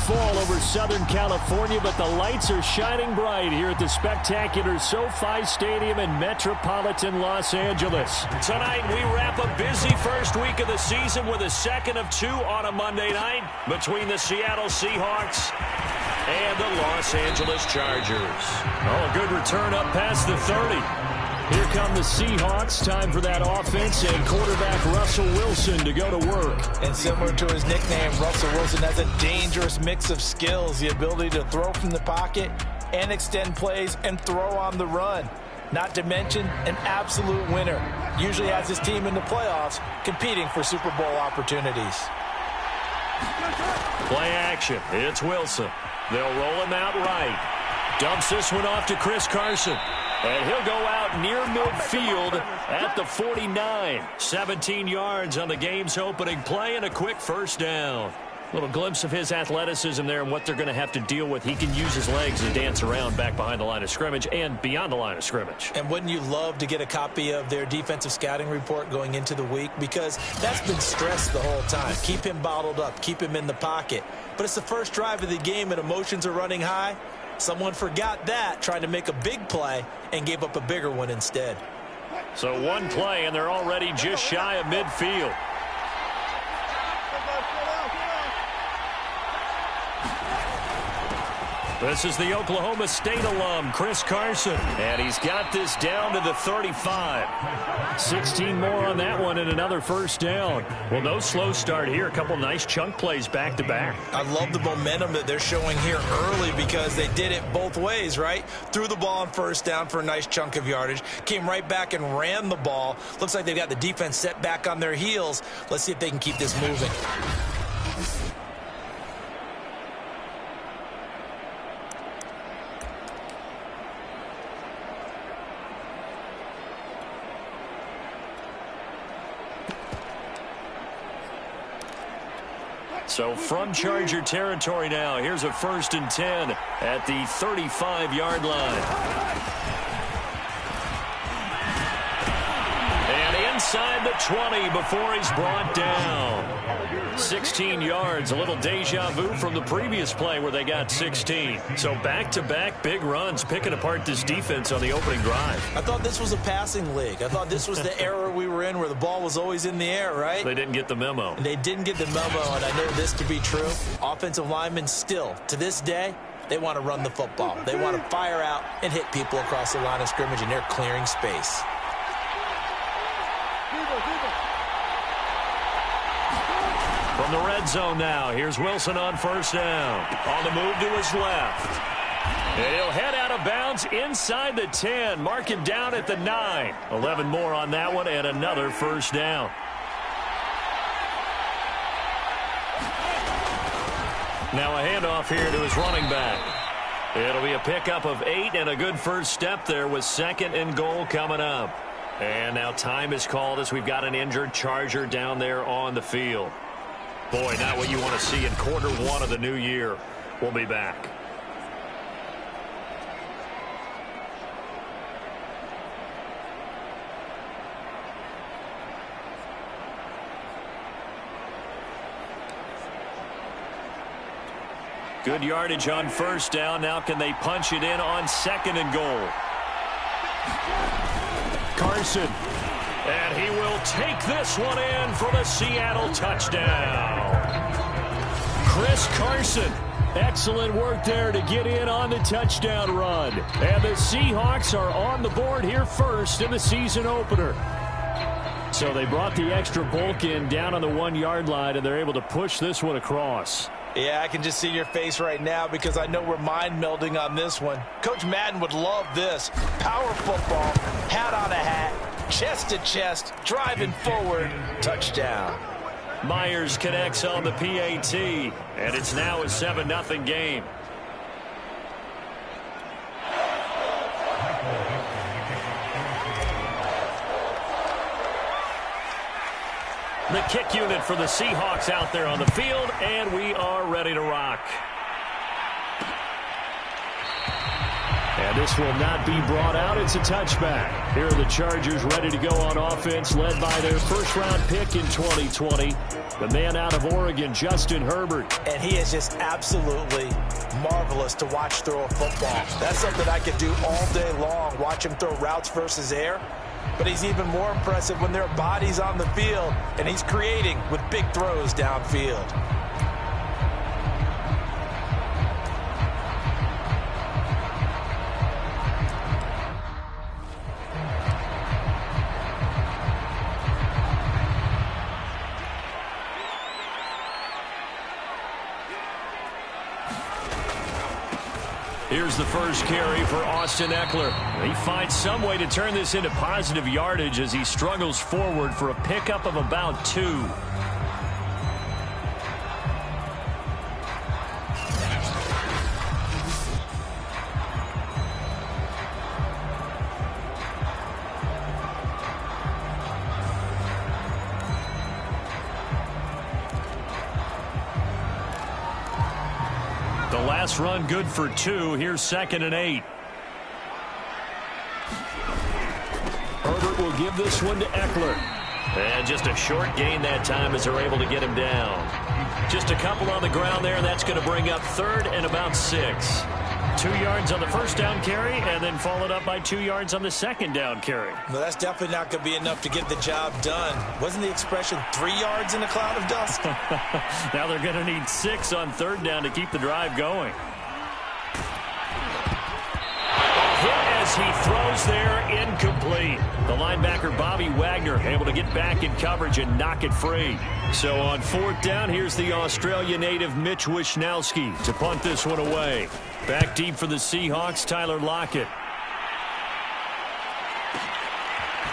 fall over Southern California, but the lights are shining bright here at the spectacular SoFi Stadium in metropolitan Los Angeles. Tonight, we wrap a busy first week of the season with a second of two on a Monday night between the Seattle Seahawks and the Los Angeles Chargers. Oh, a good return up past the 30. Here come the Seahawks. Time for that offense and quarterback Russell Wilson to go to work. And similar to his nickname, Russell Wilson has a dangerous mix of skills. The ability to throw from the pocket and extend plays and throw on the run. Not to mention an absolute winner. Usually has his team in the playoffs competing for Super Bowl opportunities. Play action. It's Wilson. They'll roll him out right. Dumps this one off to Chris Carson. And he'll go out near midfield at the 49. 17 yards on the game's opening play and a quick first down. Little glimpse of his athleticism there and what they're going to have to deal with. He can use his legs to dance around back behind the line of scrimmage and beyond the line of scrimmage. And wouldn't you love to get a copy of their defensive scouting report going into the week? Because that's been stressed the whole time. Keep him bottled up. Keep him in the pocket. But it's the first drive of the game and emotions are running high. Someone forgot that, trying to make a big play, and gave up a bigger one instead. So one play, and they're already just shy of midfield. This is the Oklahoma State alum, Chris Carson. And he's got this down to the 35. 16 more on that one and another first down. Well, no slow start here. A couple nice chunk plays back-to-back. I love the momentum that they're showing here early because they did it both ways, right? Threw the ball on first down for a nice chunk of yardage. Came right back and ran the ball. Looks like they've got the defense set back on their heels. Let's see if they can keep this moving. So from Charger territory now, here's a 1st and 10 at the 35-yard line. And inside the 20 before he's brought down. 16 yards, a little deja vu from the previous play where they got 16. So back-to-back big runs, picking apart this defense on the opening drive. I thought this was a passing league. I thought this was the era we were in where the ball was always in the air, right? They didn't get the memo. They didn't get the memo, and I know this to be true. Offensive linemen still, to this day, they want to run the football. They want to fire out and hit people across the line of scrimmage, and they're clearing space. From the red zone now, here's Wilson on first down. On the move to his left. And he'll head out of bounds inside the 10. Mark him down at the 9. 11 more on that one and another first down. Now a handoff here to his running back. It'll be a pickup of 8 and a good first step there with 2nd and goal coming up. And now time is called as we've got an injured Charger down there on the field. Boy, not what you want to see in quarter one of the new year. We'll be back. Good yardage on first down. Now can they punch it in on 2nd and goal? Carson. And he will take this one in for the Seattle touchdown. Chris Carson. Excellent work there to get in on the touchdown run. And the Seahawks are on the board here first in the season opener. So they brought the extra bulk in down on the 1-yard line, and they're able to push this one across. Yeah, I can just see your face right now because I know we're mind melding on this one. Coach Madden would love this. Power football, hat on a hat, chest to chest, driving forward, touchdown. Myers connects on the PAT, and it's now a 7-0 game. The kick unit for the Seahawks out there on the field, and we are ready to rock. And this will not be brought out. It's a touchback. Here are the Chargers ready to go on offense, led by their first-round pick in 2020, the man out of Oregon, Justin Herbert. And he is just absolutely marvelous to watch throw a football. That's something I could do all day long, watch him throw routes versus air. But he's even more impressive when there are bodies on the field, and he's creating with big throws downfield. Here's the first carry for Austin Eckler. He finds some way to turn this into positive yardage as he struggles forward for a pickup of about 2. The last run good for 2. Here's 2nd and 8. Herbert will give this one to Eckler. And just a short gain that time as they're able to get him down. Just a couple on the ground there, and that's going to bring up 3rd and about 6. 2 yards on the first down carry, and then followed up by 2 yards on the second down carry. Well, that's definitely not going to be enough to get the job done. Wasn't the expression 3 yards in a cloud of dust? Now they're going to need 6 on 3rd down to keep the drive going. Hit as he throws there, incomplete. The linebacker Bobby Wagner able to get back in coverage and knock it free. So on 4th down, here's the Australia native Mitch Wishnowsky to punt this one away. Back deep for the Seahawks, Tyler Lockett.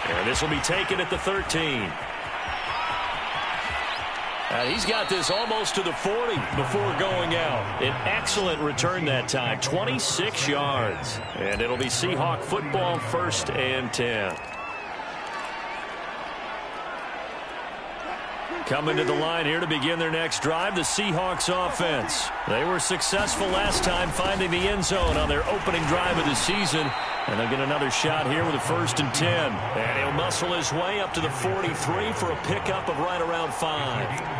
And this will be taken at the 13. He's got this almost to the 40 before going out. An excellent return that time, 26 yards. And it'll be Seahawk football, 1st and 10. Coming to the line here to begin their next drive, the Seahawks offense. They were successful last time finding the end zone on their opening drive of the season. And they'll get another shot here with a 1st and 10. And he'll muscle his way up to the 43 for a pickup of right around 5.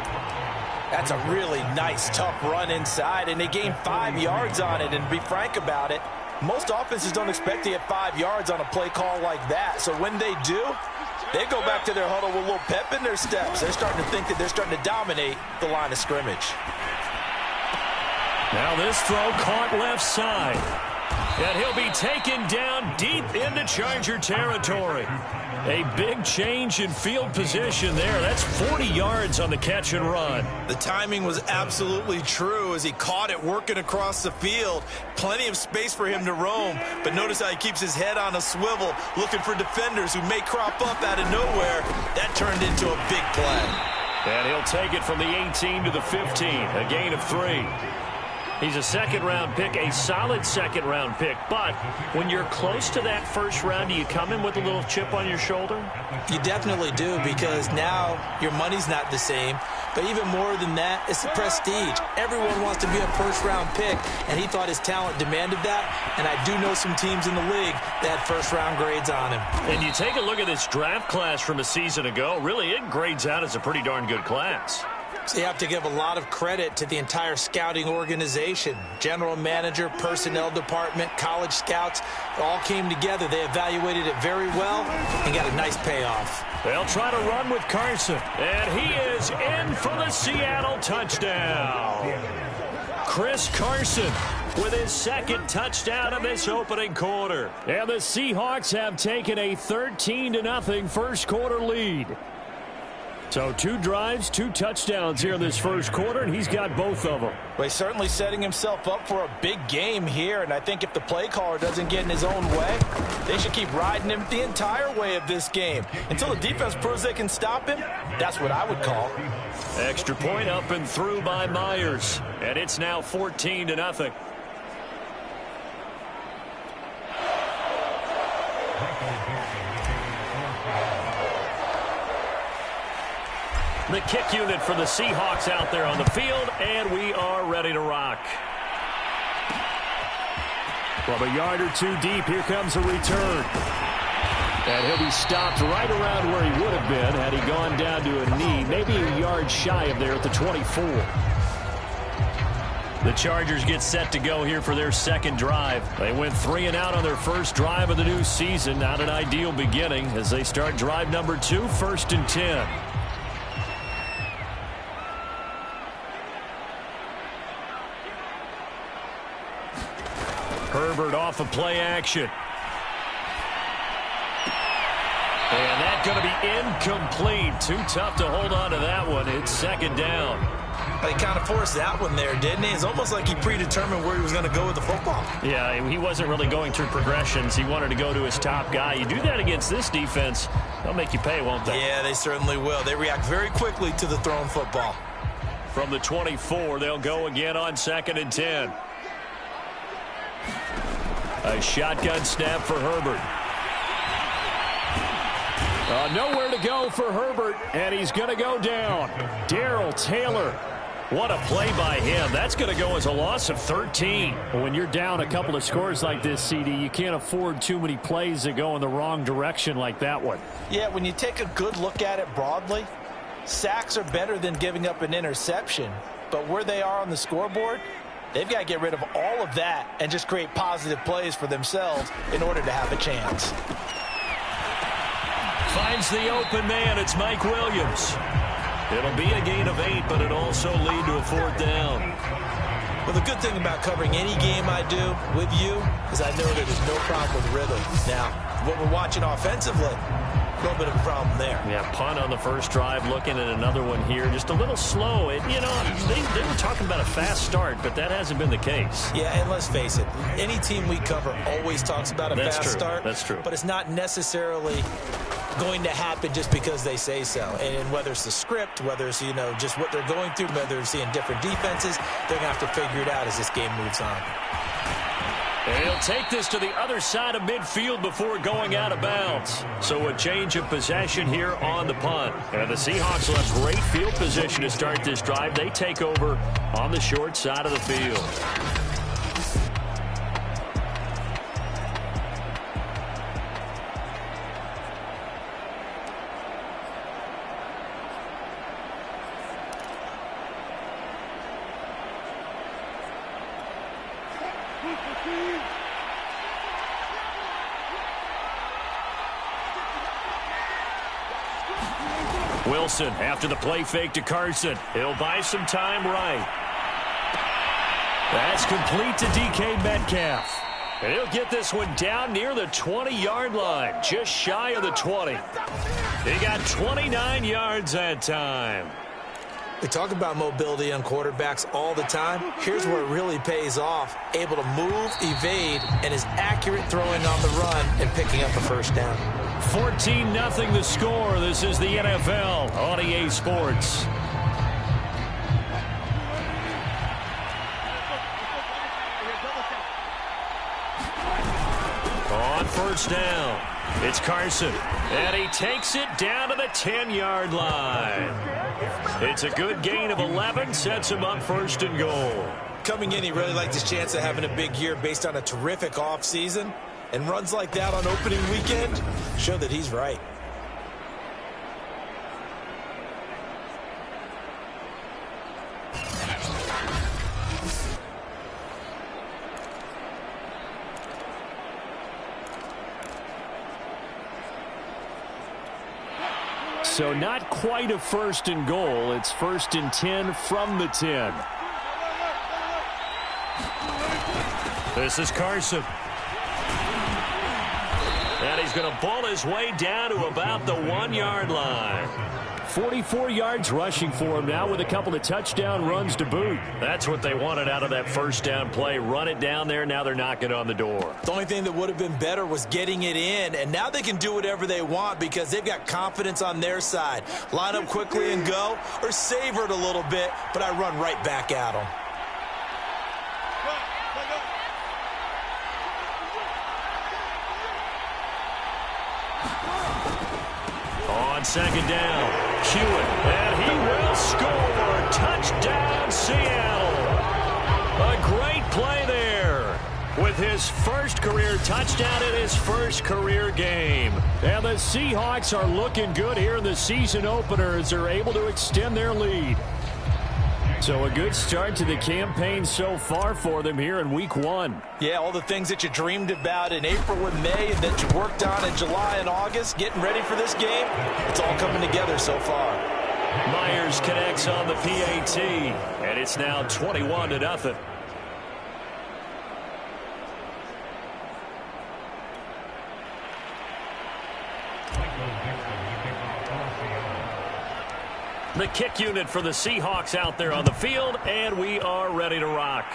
That's a really nice, tough run inside, and they gained 5 yards on it. And to be frank about it, most offenses don't expect to get 5 yards on a play call like that. So when they do, they go back to their huddle with a little pep in their steps. They're starting to think that they're starting to dominate the line of scrimmage. Now this throw caught left side. And he'll be taken down deep into Charger territory. A big change in field position there. That's 40 yards on the catch and run. The timing was absolutely true as he caught it working across the field. Plenty of space for him to roam. But notice how he keeps his head on a swivel, looking for defenders who may crop up out of nowhere. That turned into a big play. And he'll take it from the 18 to the 15. A gain of 3. He's a 2nd-round pick, a solid 2nd-round pick. But when you're close to that 1st round, do you come in with a little chip on your shoulder? You definitely do, because now your money's not the same. But even more than that, it's the prestige. Everyone wants to be a 1st-round pick, and he thought his talent demanded that. And I do know some teams in the league that had 1st-round grades on him. And you take a look at this draft class from a season ago, really it grades out as a pretty darn good class. So you have to give a lot of credit to the entire scouting organization. General manager, personnel department, college scouts, all came together. They evaluated it very well and got a nice payoff. They'll try to run with Carson. And he is in for the Seattle touchdown. Chris Carson with his 2nd touchdown of this opening quarter. And the Seahawks have taken a 13-0 first quarter lead. So 2 drives, 2 touchdowns here in this first quarter, and he's got both of them. Well, he's certainly setting himself up for a big game here, and I think if the play caller doesn't get in his own way, they should keep riding him the entire way of this game. Until the defense proves they can stop him, that's what I would call. Extra point up and through by Myers, and it's now 14-0. The kick unit for the Seahawks out there on the field, and we are ready to rock. From a yard or two deep, here comes a return. And he'll be stopped right around where he would have been had he gone down to a knee, maybe a yard shy of there at the 24. The Chargers get set to go here for their second drive. They went 3 and out on their first drive of the new season. Not an ideal beginning as they start drive number 2, 1st and 10. Herbert off of play action. And that's going to be incomplete. Too tough to hold on to that one. It's second down. He kind of forced that one there, didn't he? It's almost like he predetermined where he was going to go with the football. Yeah, he wasn't really going through progressions. He wanted to go to his top guy. You do that against this defense, they'll make you pay, won't they? Yeah, they certainly will. They react very quickly to the thrown football. From the 24, they'll go again on 2nd and 10. A shotgun snap for Herbert. Nowhere to go for Herbert, and he's going to go down. Darrell Taylor. What a play by him. That's going to go as a loss of 13. When you're down a couple of scores like this, CD, you can't afford too many plays that go in the wrong direction like that one. Yeah, when you take a good look at it broadly, sacks are better than giving up an interception. But where they are on the scoreboard, they've got to get rid of all of that and just create positive plays for themselves in order to have a chance. Finds the open man. It's Mike Williams. It'll be a gain of 8, but it'll also lead to a 4th down. Well, the good thing about covering any game I do with you is I know that there's no problem with rhythm. Now, what we're watching offensively, a little bit of a problem there. Yeah, punt on the first drive, looking at another one here. Just a little slow. They were talking about a fast start, but that hasn't been the case. Yeah, and let's face it, any team we cover always talks about a fast start. That's true. But it's not necessarily going to happen just because they say so. And whether it's the script, whether it's, just what they're going through, whether they're seeing different defenses, they're going to have to figure it out as this game moves on. And he'll take this to the other side of midfield before going out of bounds. So a change of possession here on the punt. And the Seahawks will have great field position to start this drive. They take over on the short side of the field. Wilson after the play fake to Carson. He'll buy some time right. That's complete to DK Metcalf. And he'll get this one down near the 20-yard line, just shy of the 20. He got 29 yards that time. We talk about mobility on quarterbacks all the time. Here's where it really pays off. Able to move, evade, and is accurate throwing on the run and picking up a first down. 14-0 the score. This is the NFL on EA Sports. On first down, it's Carson. And he takes it down to the 10-yard line. It's a good gain of 11, sets him up 1st and goal. Coming in, he really liked his chance of having a big year based on a terrific offseason. And runs like that on opening weekend show that he's right. So not quite a 1st and goal. It's 1st and 10 from the 10. This is Carson. And he's going to ball his way down to about the 1-yard line. 44 yards rushing for him now with a couple of touchdown runs to boot. That's what they wanted out of that first down play. Run it down there. Now they're knocking on the door. The only thing that would have been better was getting it in. And now they can do whatever they want because they've got confidence on their side. Line up quickly and go, or savor it a little bit, but I run right back at them. On 2nd down, Hewitt, and he will score. Touchdown, Seattle. A great play there. with his first career touchdown in his first career game. And the Seahawks are looking good here in the season opener as they're able to extend their lead. So a good start to the campaign so far for them here in week 1. Yeah, all the things that you dreamed about in April and May and that you worked on in July and August, getting ready for this game, it's all coming together so far. Myers connects on the PAT, and it's now 21-0. The kick unit for the Seahawks out there on the field, and we are ready to rock.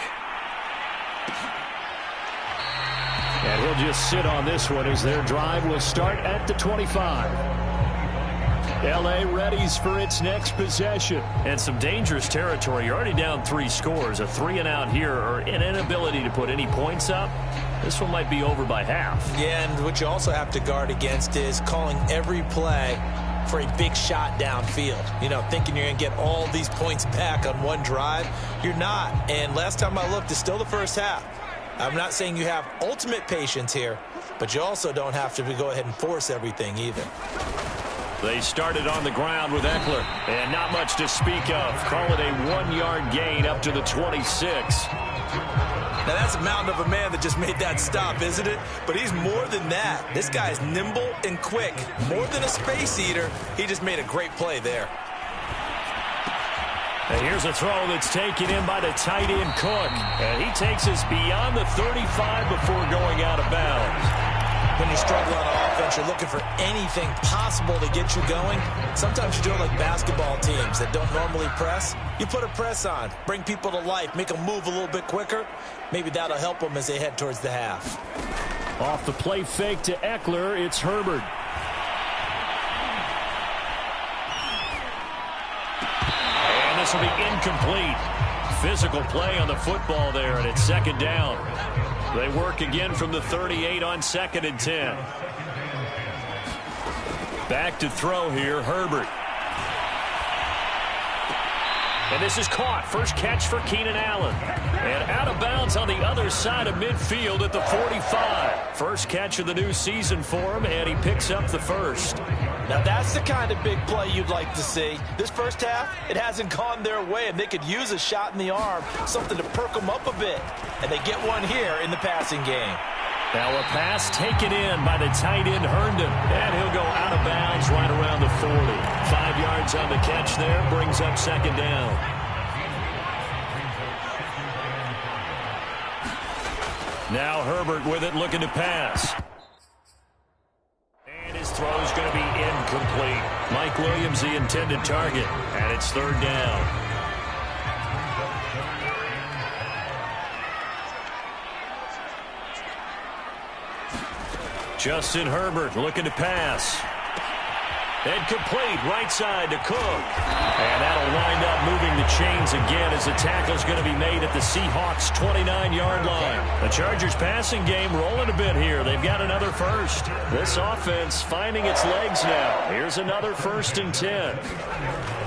And he'll just sit on this one as their drive will start at the 25. L.A. readies for its next possession. And some dangerous territory. You're already down 3 scores. A 3-and-out here, or an inability to put any points up. This one might be over by half. Yeah, and what you also have to guard against is calling every play for a big shot downfield. You know, thinking you're going to get all these points back on one drive. You're not. And last time I looked, it's still the first half. I'm not saying you have ultimate patience here, but you also don't have to go ahead and force everything either. They started on the ground with Eckler, and not much to speak of. Call it a 1-yard gain up to the 26. Now, that's a mountain of a man that just made that stop, isn't it? But he's more than that. This guy's nimble and quick. More than a space eater, he just made a great play there. And here's a throw that's taken in by the tight end Cook. And he takes us beyond the 35 before going out of bounds. When you struggle on offense, you're looking for anything possible to get you going. Sometimes you do it like basketball teams that don't normally press. You put a press on, bring people to life, make them move a little bit quicker. Maybe that'll help them as they head towards the half. Off the play fake to Eckler, it's Herbert. And this will be incomplete. Physical play on the football there, and it's second down. They work again from the 38 on 2nd and 10. Back to throw here, Herbert. And this is caught. First catch for Keenan Allen. And out of bounds on the other side of midfield at the 45. First catch of the new season for him, and he picks up the first. Now that's the kind of big play you'd like to see. This first half, it hasn't gone their way, and they could use a shot in the arm, something to perk them up a bit. And they get one here in the passing game. Now a pass taken in by the tight end Herndon. And he'll go out of bounds right around the 40. 5 yards on the catch there, brings up second down. Now Herbert with it, looking to pass. And his throw's going to be incomplete. Mike Williams, the intended target. And it's third down. Justin Herbert looking to pass. And complete right side to Cook. And that'll wind up moving the chains again as the tackle's going to be made at the Seahawks' 29-yard line. The Chargers passing game rolling a bit here. They've got another first. This offense finding its legs now. Here's another 1st and 10.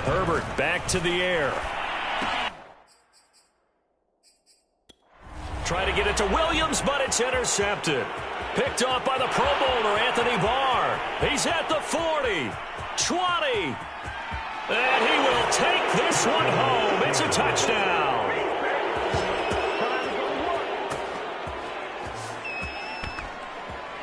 Herbert back to the air. Try to get it to Williams, but it's intercepted. Picked off by the Pro Bowler, Anthony Barr. He's at the 40, 20. And he will take this one home. It's a touchdown.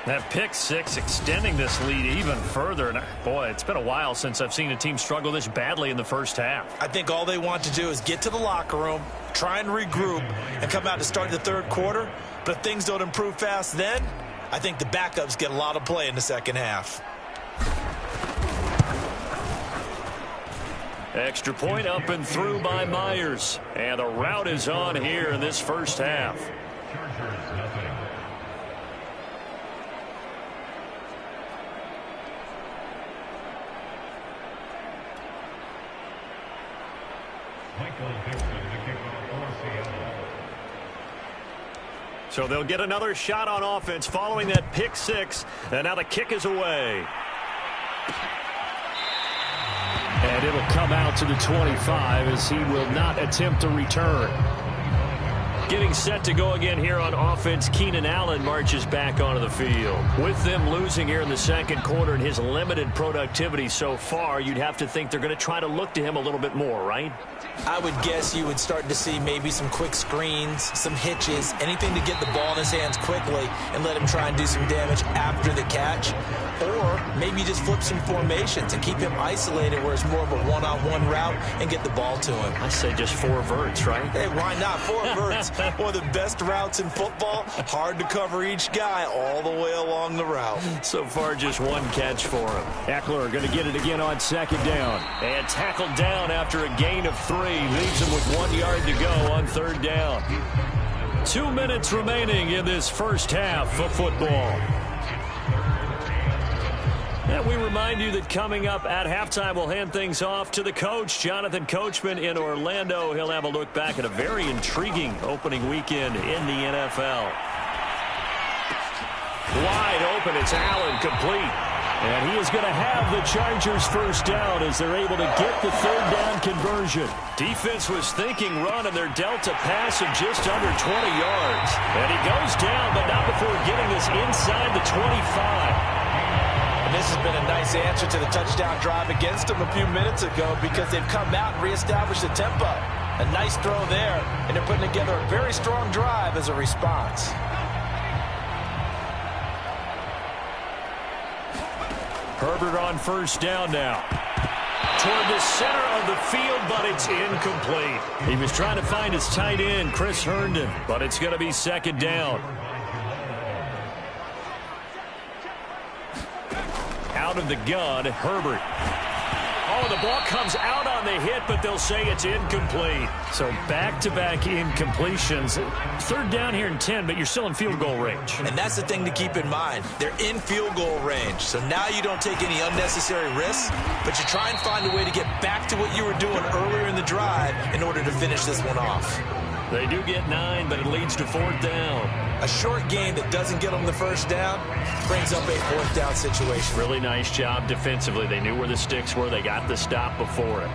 That pick six extending this lead even further. And boy, it's been a while since I've seen a team struggle this badly in the first half. I think all they want to do is get to the locker room, try and regroup, and come out to start the third quarter. But if things don't improve fast then, I think the backups get a lot of play in the second half. Extra point up and through by Myers. And the route is on here in this first half. So they'll get another shot on offense following that pick six. And now the kick is away. And it'll come out to the 25 as he will not attempt to return. Getting set to go again here on offense, Keenan Allen marches back onto the field. With them losing here in the second quarter and his limited productivity so far, you'd have to think they're going to try to look to him a little bit more, right? I would guess you would start to see maybe some quick screens, some hitches, anything to get the ball in his hands quickly and let him try and do some damage after the catch. Or maybe just flip some formations and keep him isolated where it's more of a one-on-one route and get the ball to him. I say just 4 verts, right? Hey, why not? 4 verts. One of the best routes in football. Hard to cover each guy all the way along the route. So far, just 1 catch for him. Eckler going to get it again on second down. And tackled down after a gain of 3. Leaves him with 1 yard to go on third down. 2 minutes remaining in this first half of football. And we remind you that coming up at halftime, we'll hand things off to the coach, Jonathan Coachman in Orlando. He'll have a look back at a very intriguing opening weekend in the NFL. Wide open, it's Allen, complete. And he is going to have the Chargers first down as they're able to get the third down conversion. Defense was thinking run, and they're dealt a pass of just under 20 yards. And he goes down, but not before getting this inside the 25. And this has been a nice answer to the touchdown drive against them a few minutes ago because they've come out and reestablished the tempo. A nice throw there, and they're putting together a very strong drive as a response. Herbert on first down now. Toward the center of the field, but it's incomplete. He was trying to find his tight end, Chris Herndon, but it's going to be second down. Out of the gun, Herbert. Oh, the ball comes out on the hit, but they'll say it's incomplete. So back-to-back incompletions. Third down here in 10, but you're still in field goal range. And that's the thing to keep in mind. They're in field goal range. So now you don't take any unnecessary risks, but you try and find a way to get back to what you were doing earlier in the drive in order to finish this one off. They do get 9, but it leads to fourth down. A short gain that doesn't get them the first down brings up a fourth down situation. Really nice job defensively. They knew where the sticks were. They got the stop before it.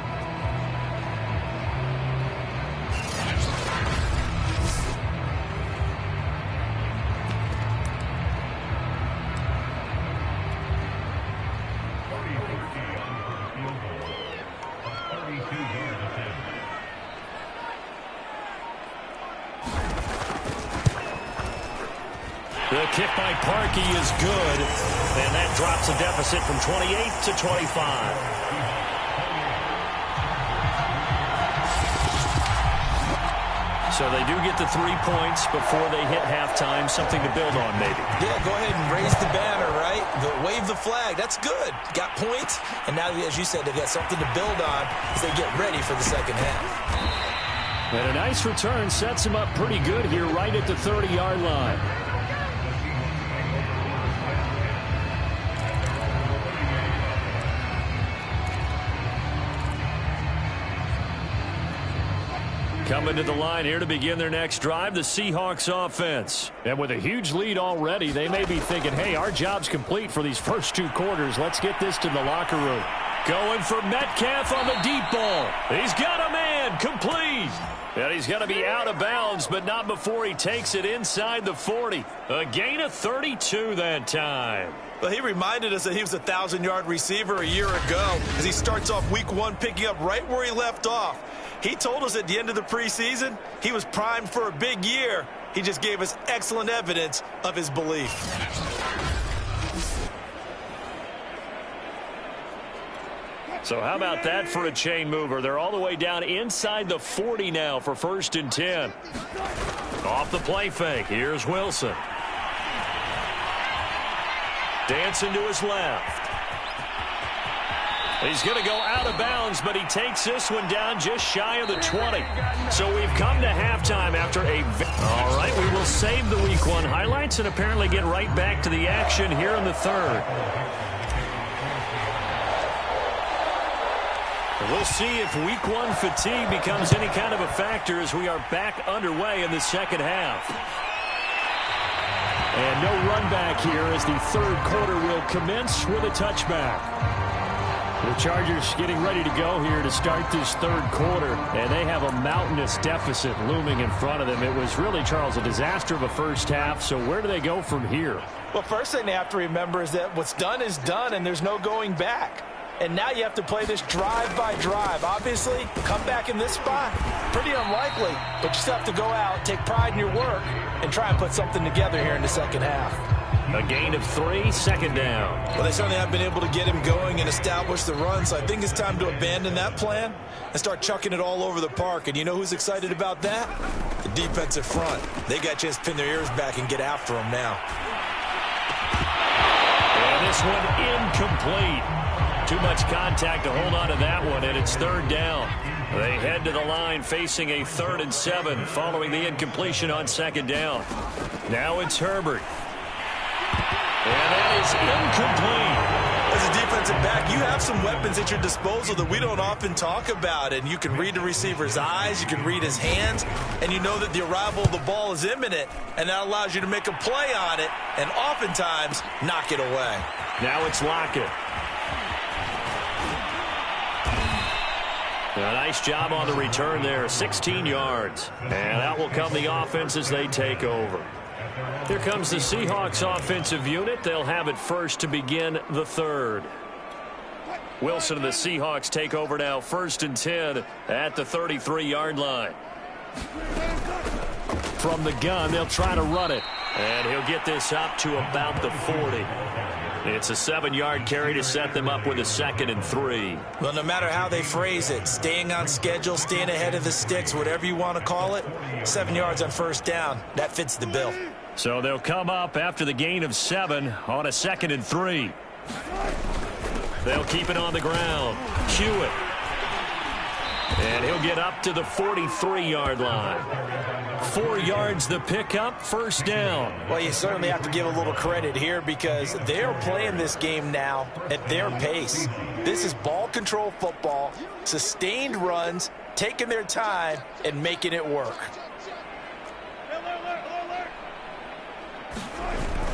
The kick by Parkey is good, and that drops a deficit from 28 to 25. So they do get the 3 points before they hit halftime, something to build on maybe. Yeah, go ahead and raise the banner, right? Wave the flag. That's good. Got points, and now, as you said, they've got something to build on as they get ready for the second half. And a nice return sets him up pretty good here right at the 30-yard line. Coming to the line here to begin their next drive, the Seahawks offense. And with a huge lead already, they may be thinking, hey, our job's complete for these first 2 quarters. Let's get this to the locker room. Going for Metcalf on the deep ball. He's got a man, complete. And he's going to be out of bounds, but not before he takes it inside the 40. A gain of 32 that time. Well, he reminded us that he was a 1,000-yard receiver a year ago as he starts off week 1 picking up right where he left off. He told us at the end of the preseason he was primed for a big year. He just gave us excellent evidence of his belief. So how about that for a chain mover? They're all the way down inside the 40 now for 1st and 10. Off the play fake. Here's Wilson. Dancing to his left. He's going to go out of bounds, but he takes this one down just shy of the 20. So we've come to halftime after a... All right, we will save the Week 1 highlights and apparently get right back to the action here in the third. We'll see if Week 1 fatigue becomes any kind of a factor as we are back underway in the second half. And no run back here as the third quarter will commence with a touchback. The Chargers getting ready to go here to start this third quarter, and they have a mountainous deficit looming in front of them. It was really, Charles, a disaster of a first half, so where do they go from here? Well, first thing they have to remember is that what's done is done, and there's no going back. And now you have to play this drive by drive. Obviously, come back in this spot, pretty unlikely, but you still have to go out, take pride in your work, and try and put something together here in the second half. A gain of 3, second down. Well, they certainly have been able to get him going and establish the run, so I think it's time to abandon that plan and start chucking it all over the park. And you know who's excited about that? The defensive front. They got a chance to pin their ears back and get after him now. And this one incomplete. Too much contact to hold on to that one, and it's third down. They head to the line facing a 3rd and 7 following the incompletion on second down. Now it's Herbert. And that is incomplete. As a defensive back, you have some weapons at your disposal that we don't often talk about. And you can read the receiver's eyes, you can read his hands, and you know that the arrival of the ball is imminent. And that allows you to make a play on it and oftentimes knock it away. Now it's Lockett. A nice job on the return there, 16 yards. And out will come the offense as they take over. Here comes the Seahawks offensive unit. They'll have it first to begin the third. Wilson and the Seahawks take over now, 1st and 10 at the 33-yard line. From the gun, they'll try to run it. And he'll get this up to about the 40. It's a 7-yard carry to set them up with a 2nd and 3. Well, no matter how they phrase it, staying on schedule, staying ahead of the sticks, whatever you want to call it, 7 yards on first down, that fits the bill. So they'll come up after the gain of 7 on a 2nd and 3. They'll keep it on the ground. Hewitt. And he'll get up to the 43-yard line. 4 yards the pickup, first down. Well, you certainly have to give a little credit here because they're playing this game now at their pace. This is ball control football, sustained runs, taking their time, and making it work.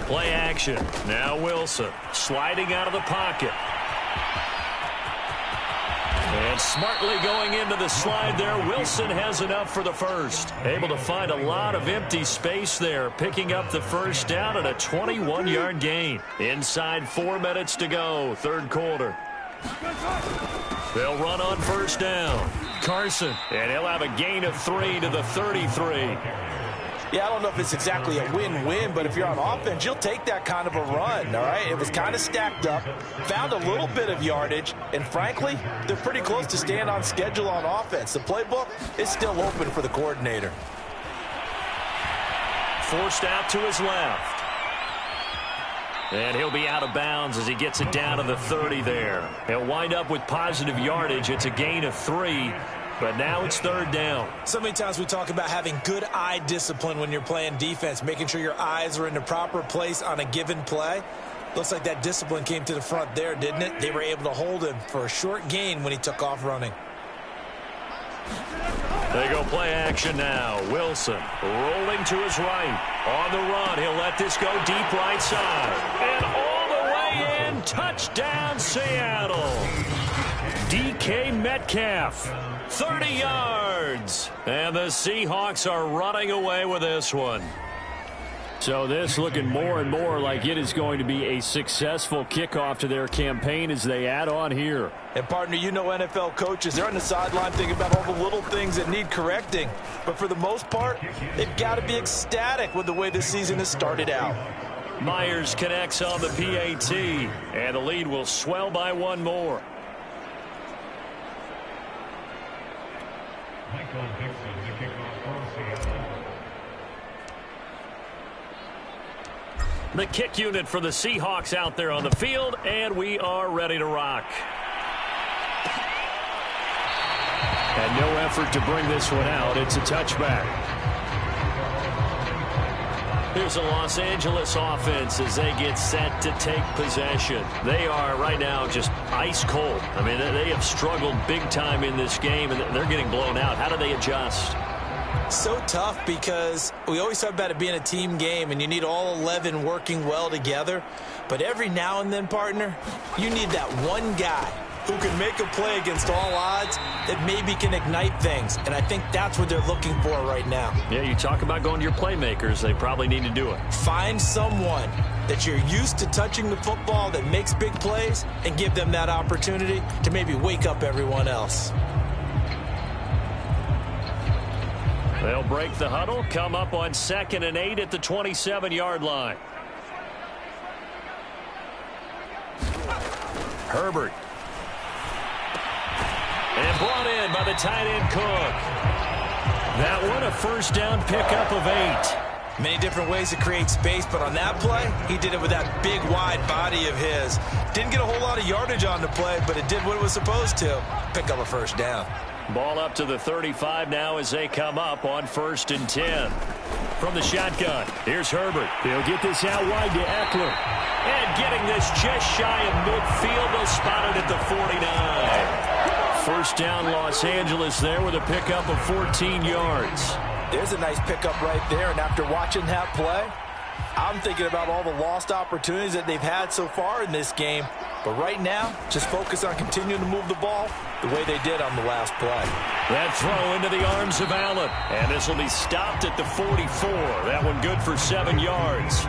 Play action. Now Wilson sliding out of the pocket. And smartly going into the slide there. Wilson has enough for the first. Able to find a lot of empty space there. Picking up the first down and a 21-yard gain. Inside 4 minutes to go. Third quarter. They'll run on first down. Carson. And he'll have a gain of 3 to the 33. Yeah, I don't know if it's exactly a win-win, but if you're on offense, you'll take that kind of a run, all right? It was kind of stacked up, found a little bit of yardage, and frankly, they're pretty close to staying on schedule on offense. The playbook is still open for the coordinator. Forced out to his left. And he'll be out of bounds as he gets it down to the 30 there. He'll wind up with positive yardage. It's a gain of 3. But now it's third down. So many times we talk about having good eye discipline when you're playing defense, making sure your eyes are in the proper place on a given play. Looks like that discipline came to the front there, didn't it? They were able to hold him for a short gain when he took off running. They go play action now. Wilson rolling to his right. On the run, he'll let this go deep right side. And all the way in, touchdown Seattle. DK Metcalf. 30 yards. And the Seahawks are running away with this one. So this looking more and more like it is going to be a successful kickoff to their campaign as they add on here. And partner, you know NFL coaches, they're on the sideline thinking about all the little things that need correcting. But for the most part, they've got to be ecstatic with the way this season has started out. Myers connects on the PAT. And the lead will swell by 1 more. The kick unit for the Seahawks out there on the field, and we are ready to rock. And no effort to bring this one out. It's a touchback. Here's the Los Angeles offense as they get set to take possession. They are right now just ice cold. I mean, they have struggled big time in this game, and they're getting blown out. How do they adjust? So tough because we always talk about it being a team game and you need all 11 working well together. But every now and then, partner, you need that one guy who can make a play against all odds that maybe can ignite things. And I think that's what they're looking for right now. Yeah, you talk about going to your playmakers. They probably need to do it. Find someone that you're used to touching the football that makes big plays and give them that opportunity to maybe wake up everyone else. They'll break the huddle, come up on 2nd and 8 at the 27-yard line. Herbert. And brought in by the tight end Cook. That one a first down pickup of 8. Many different ways to create space, but on that play, he did it with that big, wide body of his. Didn't get a whole lot of yardage on the play, but it did what it was supposed to. Pick up a first down. Ball up to the 35 now as they come up on 1st and 10. From the shotgun, here's Herbert. He'll get this out wide to Eckler. And getting this just shy of midfield, they'll spot it at the 49. First down, Los Angeles there with a pickup of 14 yards. There's a nice pickup right there, and after watching that play, I'm thinking about all the lost opportunities that they've had so far in this game. But right now, just focus on continuing to move the ball the way they did on the last play. That throw into the arms of Allen. And this will be stopped at the 44. That one good for 7 yards.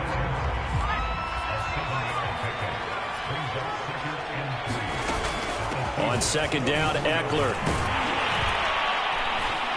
On 2nd down, Eckler.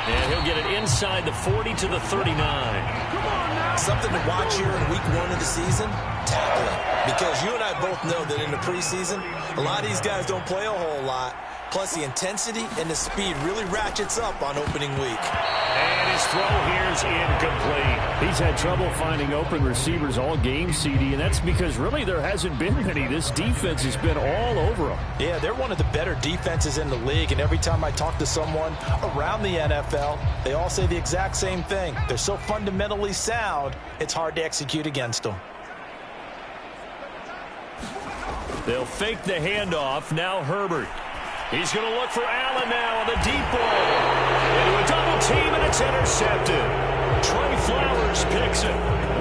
And he'll get it inside the 40 to the 39. Something to watch here in week 1 of the season, tackling. Because you and I both know that in the preseason, a lot of these guys don't play a whole lot. Plus, the intensity and the speed really ratchets up on opening week. And his throw here's incomplete. He's had trouble finding open receivers all game, CD, and that's because really there hasn't been many. This defense has been all over them. Yeah, they're one of the better defenses in the league, and every time I talk to someone around the NFL, they all say the exact same thing. They're so fundamentally sound, it's hard to execute against them. They'll fake the handoff. Now Herbert. He's going to look for Allen now on the deep ball. Into a double team, and it's intercepted. Trey Flowers picks it.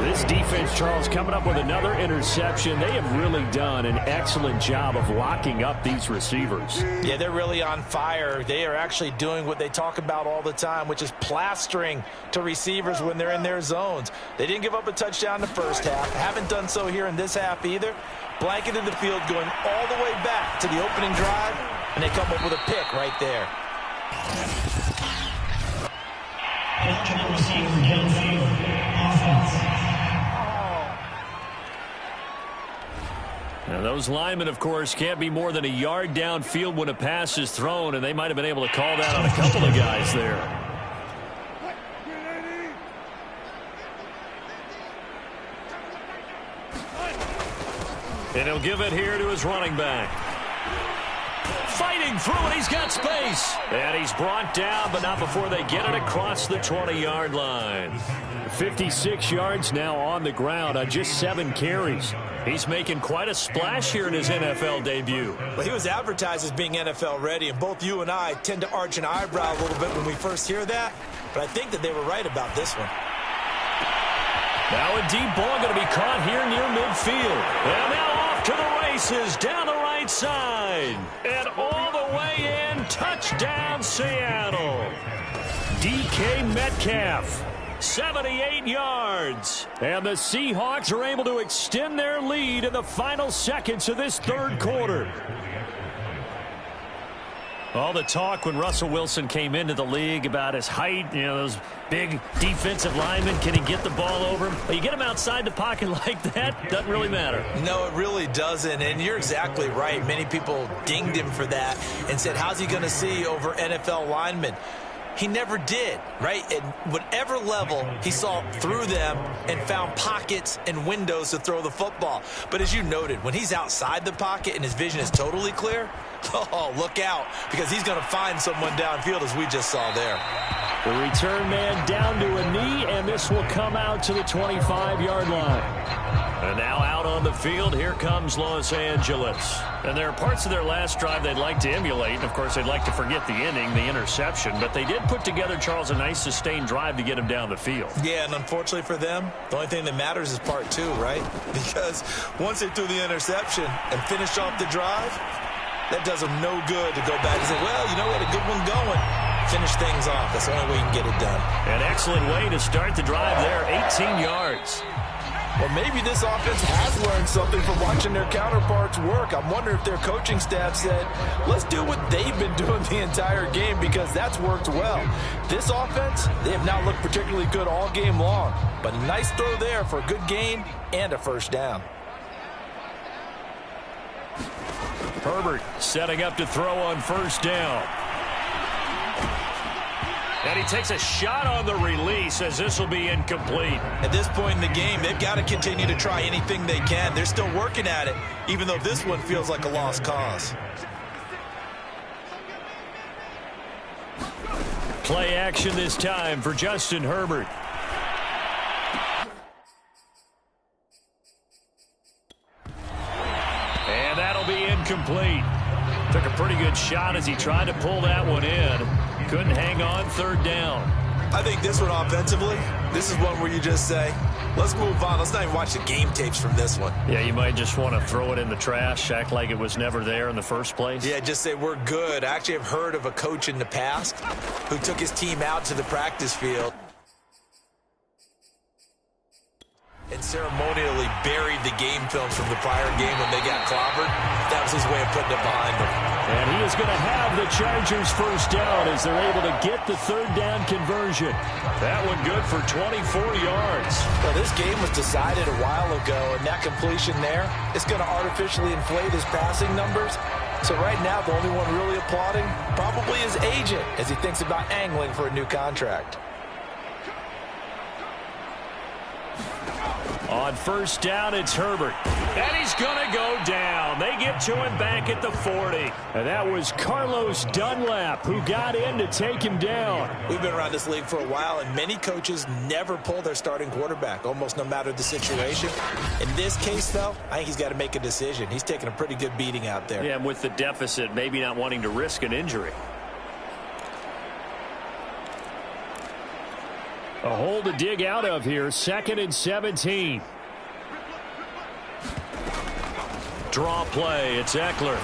This defense, Charles, coming up with another interception. They have really done an excellent job of locking up these receivers. Yeah, they're really on fire. They are actually doing what they talk about all the time, which is plastering to receivers when they're in their zones. They didn't give up a touchdown in the first half. Haven't done so here in this half either. Blanketed the field going all the way back to the opening drive, and they come up with a pick right there. Now those linemen, of course, can't be more than a yard downfield when a pass is thrown, and they might have been able to call that on a couple of guys there. And he'll give it here to his running back. Fighting through it, he's got space. And he's brought down, but not before they get it across the 20-yard line. 56 yards now on the ground on just 7 carries. He's making quite a splash here in his NFL debut. Well, he was advertised as being NFL ready, and both you and I tend to arch an eyebrow a little bit when we first hear that. But I think that they were right about this one. Now a deep ball going to be caught here near midfield. And now off to the races down the right side. And all the way in, touchdown Seattle. DK Metcalf, 78 yards. And the Seahawks are able to extend their lead in the final seconds of this third quarter. All the talk when Russell Wilson came into the league about his height, you know, those big defensive linemen, can he get the ball over him? Well, you get him outside the pocket like that, doesn't really matter. No, it really doesn't, and you're exactly right. Many people dinged him for that and said, how's he going to see over NFL linemen? He never did, right? At whatever level, he saw through them and found pockets and windows to throw the football. But as you noted, when he's outside the pocket and his vision is totally clear, oh, look out, because he's going to find someone downfield, as we just saw there. The return man down to a knee, and this will come out to the 25-yard line. And now out on the field, here comes Los Angeles. And there are parts of their last drive they'd like to emulate. And, of course, they'd like to forget the inning, the interception. But they did put together, Charles, a nice sustained drive to get him down the field. Yeah, and unfortunately for them, the only thing that matters is part 2, right? Because once they threw the interception and finished off the drive, That does them no good to go back and say, well, you know, we had a good one going. Finish things off. That's the only way you can get it done. An excellent way to start the drive there, 18 yards. Well, maybe this offense has learned something from watching their counterparts work. I'm wondering if their coaching staff said, let's do what they've been doing the entire game, because that's worked well. This offense, they have not looked particularly good all game long. But a nice throw there for a good gain and a first down. Herbert setting up to throw on first down. And he takes a shot on the release as this will be incomplete. At this point in the game, they've got to continue to try anything they can. They're still working at it, even though this one feels like a lost cause. Play action this time for Justin Herbert. And that'll be incomplete. Took a pretty good shot as he tried to pull that one in. Couldn't hang on, third down. I think this one offensively, this is one where you just say, let's move on. Let's not even watch the game tapes from this one. Yeah, you might just want to throw it in the trash, act like it was never there in the first place. Yeah, just say we're good. I actually have heard of a coach in the past who took his team out to the practice field and ceremonially buried the game films from the prior game when they got clobbered. That was his way of putting it behind them. And he is going to have the Chargers first down as they're able to get the third down conversion. That one good for 24 yards. Well, this game was decided a while ago, and that completion there is going to artificially inflate his passing numbers. So right now, the only one really applauding probably his agent as he thinks about angling for a new contract. On first down, it's Herbert. And he's going to go down. They get to him back at the 40. And that was Carlos Dunlap who got in to take him down. We've been around this league for a while, and many coaches never pull their starting quarterback, almost no matter the situation. In this case, though, I think he's got to make a decision. He's taking a pretty good beating out there. Yeah, and with the deficit, maybe not wanting to risk an injury. A hole to dig out of here, 2nd and 17. Draw play, it's Eckler.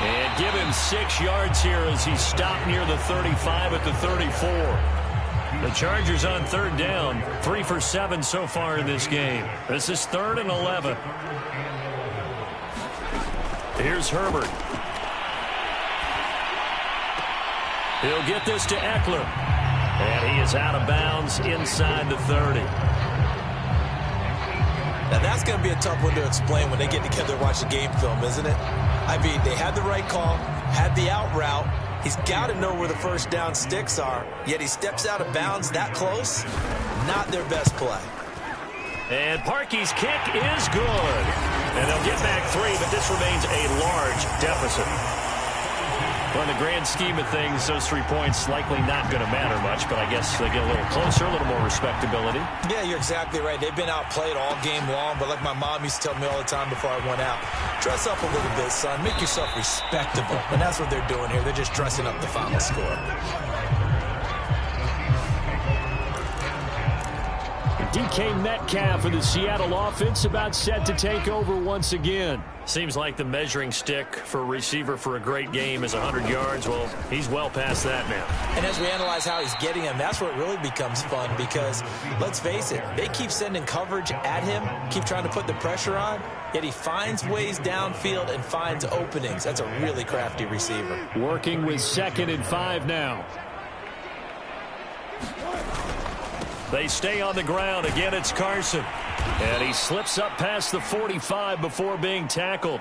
And give him 6 yards here as he stopped near the 35 at the 34. The Chargers on third down, 3 for 7 so far in this game. This is 3rd and 11. Here's Herbert. He'll get this to Eckler. And he is out of bounds inside the 30. Now, that's going to be a tough one to explain when they get together and watch the game film, isn't it? I mean, they had the right call, had the out route. He's got to know where the first down sticks are, yet he steps out of bounds that close. Not their best play. And Parkey's kick is good. And they'll get back 3, but this remains a large deficit. Well, in the grand scheme of things, those 3 points likely not going to matter much, but I guess they get a little closer, a little more respectability. Yeah, you're exactly right. They've been outplayed all game long, but like my mom used to tell me all the time before I went out, dress up a little bit, son. Make yourself respectable. And that's what they're doing here. They're just dressing up the final score. DK Metcalf of the Seattle offense about set to take over once again. Seems like the measuring stick for a receiver for a great game is 100 yards. Well, he's well past that now. And as we analyze how he's getting him, that's where it really becomes fun because, let's face it, they keep sending coverage at him, keep trying to put the pressure on, yet he finds ways downfield and finds openings. That's a really crafty receiver. Working with 2nd and 5 now. They stay on the ground. Again, it's Carson. And he slips up past the 45 before being tackled.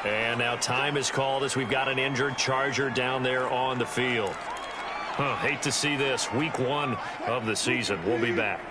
And now time is called as we've got an injured Charger down there on the field. Hate to see this. Week 1 of the season. We'll be back.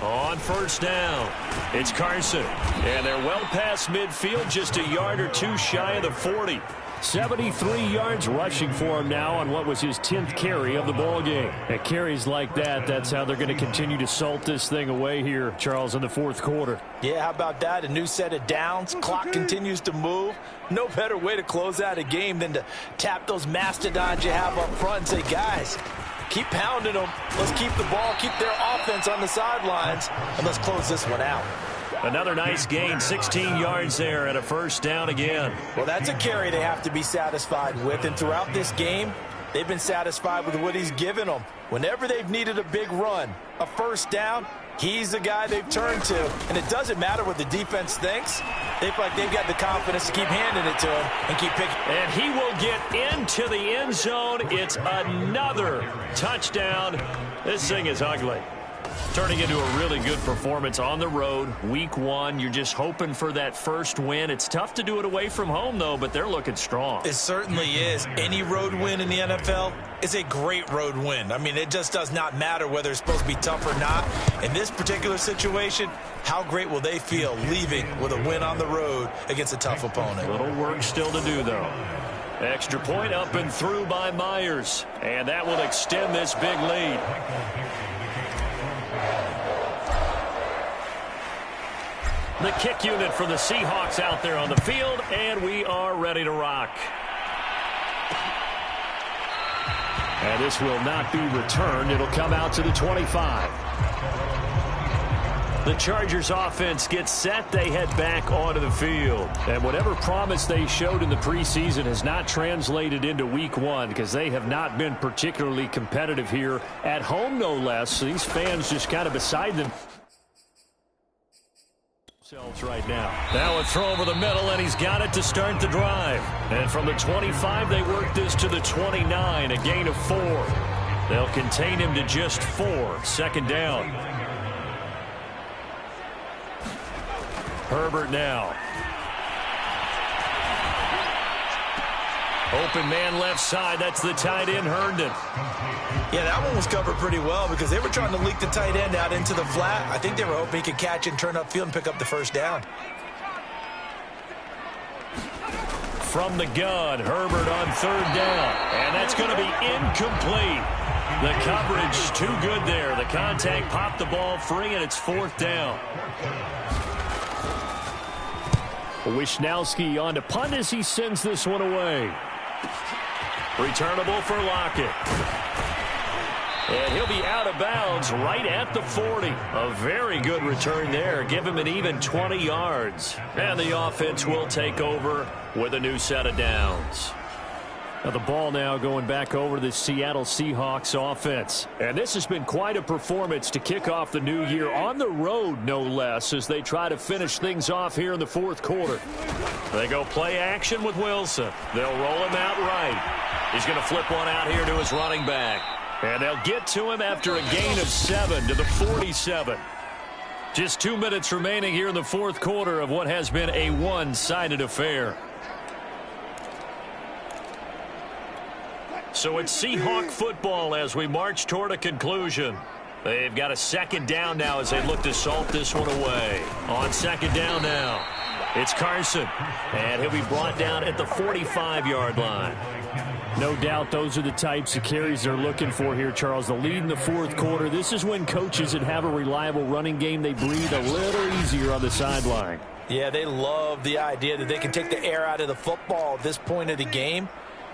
On first down, it's Carson. And they're well past midfield, just a yard or 2 shy of the 40. 73 yards rushing for him now on what was his 10th carry of the ball game. At carries like that, that's how they're going to continue to salt this thing away here, Charles, in the 4th quarter. Yeah, how about that? A new set of downs. Clock continues to move. No better way to close out a game than to tap those mastodons you have up front and say, guys, keep pounding them. Let's keep the ball, keep their offense on the sidelines, and let's close this one out. Another nice gain, 16 yards there and a first down again. Well, that's a carry they have to be satisfied with, and throughout this game, they've been satisfied with what he's given them. Whenever they've needed a big run, a first down, he's the guy they've turned to. And it doesn't matter what the defense thinks. They feel like they've got the confidence to keep handing it to him and keep picking. And he will get into the end zone. It's another touchdown. This thing is ugly. Turning into a really good performance on the road, week one. You're just hoping for that first win. It's tough to do it away from home, though, but they're looking strong. It certainly is. Any road win in the NFL is a great road win. I mean, it just does not matter whether it's supposed to be tough or not. In this particular situation, how great will they feel leaving with a win on the road against a tough opponent? A little work still to do, though. Extra point up and through by Myers. And that will extend this big lead. The kick unit for the Seahawks out there on the field, and we are ready to rock. And this will not be returned. It'll come out to the 25. The Chargers offense gets set. They head back onto the field. And whatever promise they showed in the preseason has not translated into week one because they have not been particularly competitive here at home, no less. So these fans just kind of beside them. Right now a throw over the middle, and he's got it to start the drive. And from the 25, they work this to the 29, a gain of 4. They'll contain him to just 4. Second down. Herbert now. Open man left side. That's the tight end, Herndon. Yeah, that one was covered pretty well because they were trying to leak the tight end out into the flat. I think they were hoping he could catch and turn upfield and pick up the first down. From the gun, Herbert on third down. And that's going to be incomplete. The coverage too good there. The contact popped the ball free, and it's fourth down. Wishnowski on to punt as he sends this one away. Returnable for Lockett. And he'll be out of bounds right at the 40. A very good return there. Give him an even 20 yards. And the offense will take over with a new set of downs. Now the ball now going back over to the Seattle Seahawks offense. And this has been quite a performance to kick off the new year on the road, no less, as they try to finish things off here in the fourth quarter. They go play action with Wilson. They'll roll him out right. He's going to flip one out here to his running back. And they'll get to him after a gain of 7 to the 47. Just 2 minutes remaining here in the fourth quarter of what has been a one-sided affair. So it's Seahawk football as we march toward a conclusion. They've got a second down now as they look to salt this one away. On second down now, it's Carson. And he'll be brought down at the 45-yard line. No doubt those are the types of carries they're looking for here, Charles. The lead in the fourth quarter. This is when coaches that have a reliable running game, they breathe a little easier on the sideline. Yeah, they love the idea that they can take the air out of the football at this point of the game.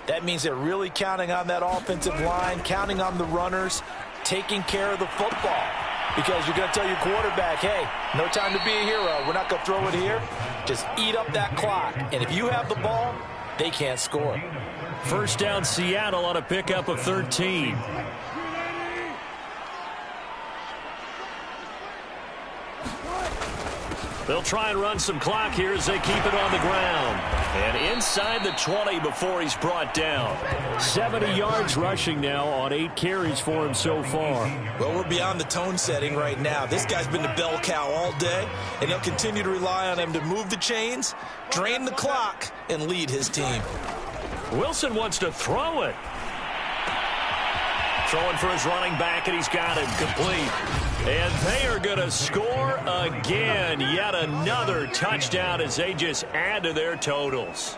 That means they're really counting on that offensive line, counting on the runners, taking care of the football. Because you're going to tell your quarterback, hey, no time to be a hero. We're not going to throw it here. Just eat up that clock. And if you have the ball, they can't score. First down, Seattle on a pickup of 13. They'll try and run some clock here as they keep it on the ground. And inside the 20 before he's brought down. 70 yards rushing now on 8 carries for him so far. Well, we're beyond the tone setting right now. This guy's been the bell cow all day, and they'll continue to rely on him to move the chains, drain the clock, and lead his team. Wilson wants to throw it. Throwing for his running back, and he's got him complete. And they are going to score again. Yet another touchdown as they just add to their totals.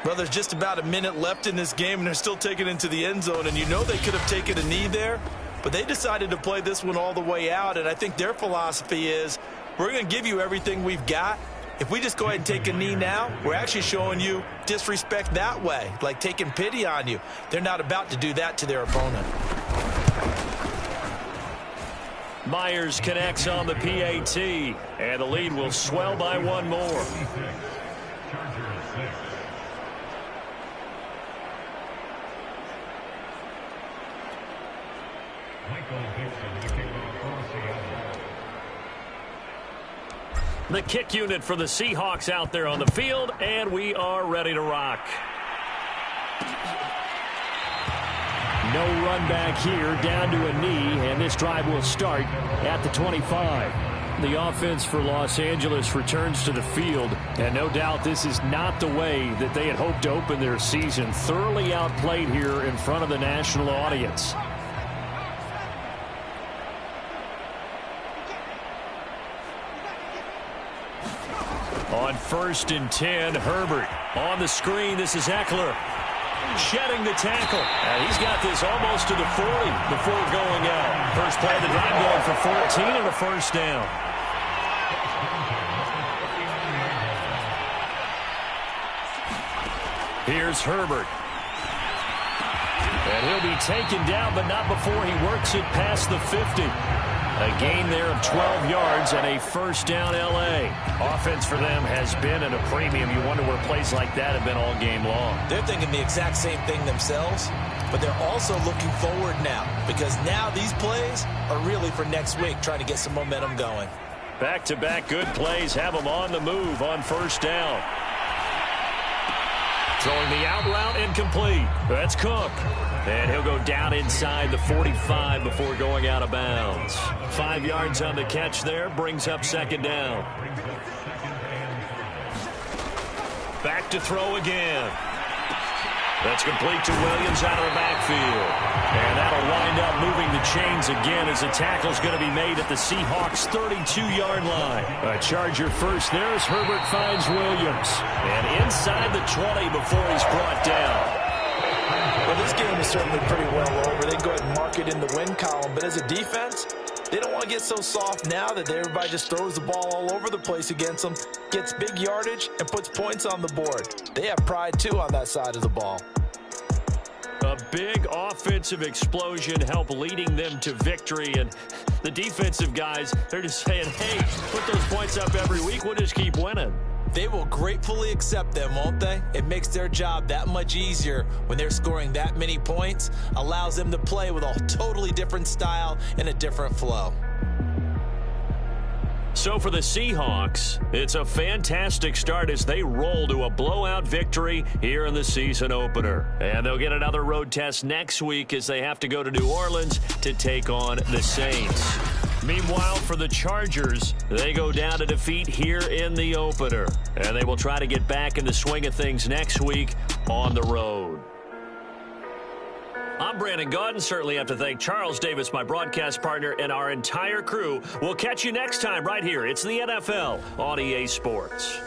Well, there's just about a minute left in this game, and they're still taking it into the end zone. And you know they could have taken a knee there, but they decided to play this one all the way out. And I think their philosophy is, we're going to give you everything we've got. If we just go ahead and take a knee now, we're actually showing you disrespect that way, like taking pity on you. They're not about to do that to their opponent. Myers connects on the PAT, and the lead will swell by one more. The kick unit for the Seahawks out there on the field, and we are ready to rock. No run back here, down to a knee, and this drive will start at the 25. The offense for Los Angeles returns to the field, and no doubt this is not the way that they had hoped to open their season. Thoroughly outplayed here in front of the national audience. On 1st and 10, Herbert. On the screen, this is Eckler. Shedding the tackle. And he's got this almost to the 40 before going out. First play of the drive going for 14 and a first down. Here's Herbert. And he'll be taken down, but not before he works it past the 50. A gain there of 12 yards and a first down L.A. Offense for them has been at a premium. You wonder where plays like that have been all game long. They're thinking the exact same thing themselves, but they're also looking forward now because now these plays are really for next week, trying to get some momentum going. Back-to-back good plays have them on the move on first down. Throwing the out route incomplete. That's Cook. And he'll go down inside the 45 before going out of bounds. 5 yards on the catch there, brings up second down. Back to throw again. That's complete to Williams out of the backfield. And that'll wind up moving the chains again as the tackle's going to be made at the Seahawks' 32-yard line. A Charger first there as Herbert finds Williams. And inside the 20 before he's brought down. Well, this game is certainly pretty well over. They go ahead and mark it in the win column. But as a defense, they don't want to get so soft now that everybody just throws the ball all over the place against them, gets big yardage, and puts points on the board. They have pride, too, on that side of the ball. A big offensive explosion helped leading them to victory. And the defensive guys, they're just saying, hey, put those points up every week. We'll just keep winning. They will gratefully accept them, won't they? It makes their job that much easier when they're scoring that many points. Allows them to play with a totally different style and a different flow. So for the Seahawks, it's a fantastic start as they roll to a blowout victory here in the season opener. And they'll get another road test next week as they have to go to New Orleans to take on the Saints. Meanwhile, for the Chargers, they go down to defeat here in the opener. And they will try to get back in the swing of things next week on the road. I'm Brandon Gaudin. Certainly have to thank Charles Davis, my broadcast partner, and our entire crew. We'll catch you next time right here. It's the NFL on EA Sports.